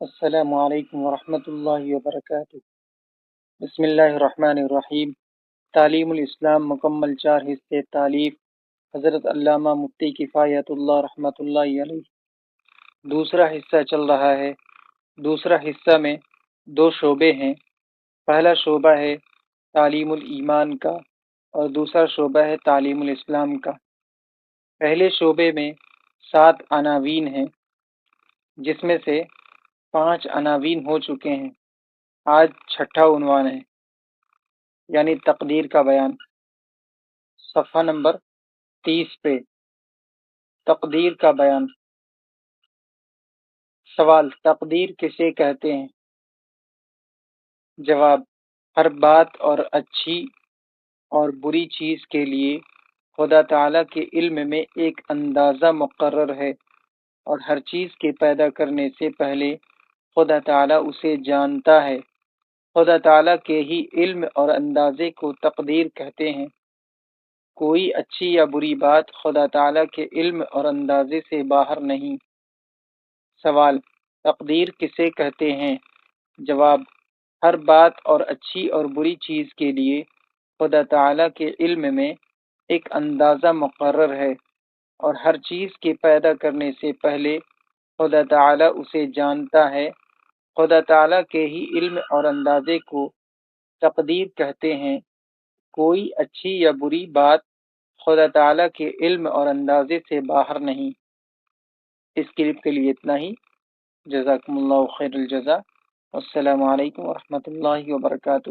السلام علیکم ورحمۃ اللہ وبرکاتہ۔ بسم اللہ الرحمن الرحیم۔ تعلیم الاسلام مکمل 4 حصے تالیف حضرت علامہ مفتی کفایت اللہ رحمۃ اللہ علیہ۔ دوسرا حصہ چل رہا ہے۔ دوسرا حصہ میں 2 شعبے ہیں۔ پہلا شعبہ ہے تعلیم الایمان کا اور دوسرا شعبہ ہے تعلیم الاسلام کا۔ پہلے شعبے میں 7 عناوین ہیں، جس میں سے 5 عناوین ہو چکے ہیں۔ آج 6واں عنوان ہے، یعنی تقدیر کا بیان۔ صفحہ نمبر 30 پہ تقدیر کا بیان۔ سوال: تقدیر کسے کہتے ہیں؟ جواب: ہر بات اور اچھی اور بری چیز کے لیے خدا تعالیٰ کے علم میں ایک اندازہ مقرر ہے، اور ہر چیز کے پیدا کرنے سے پہلے خدا تعالیٰ اسے جانتا ہے۔ خدا تعالیٰ کے ہی علم اور اندازے کو تقدیر کہتے ہیں۔ کوئی اچھی یا بری بات خدا تعالیٰ کے علم اور اندازے سے باہر نہیں۔ سوال: تقدیر کسے کہتے ہیں؟ جواب: ہر بات اور اچھی اور بری چیز کے لیے خدا تعالیٰ کے علم میں ایک اندازہ مقرر ہے، اور ہر چیز کے پیدا کرنے سے پہلے خدا تعالیٰ اسے جانتا ہے۔ خدا تعالیٰ کے ہی علم اور اندازے کو تقدیر کہتے ہیں۔ کوئی اچھی یا بری بات خدا تعالیٰ کے علم اور اندازے سے باہر نہیں۔ اس کلپ کے لیے اتنا ہی۔ جزاکم اللہ خیر الجزا۔ السلام علیکم ورحمۃ اللہ وبرکاتہ۔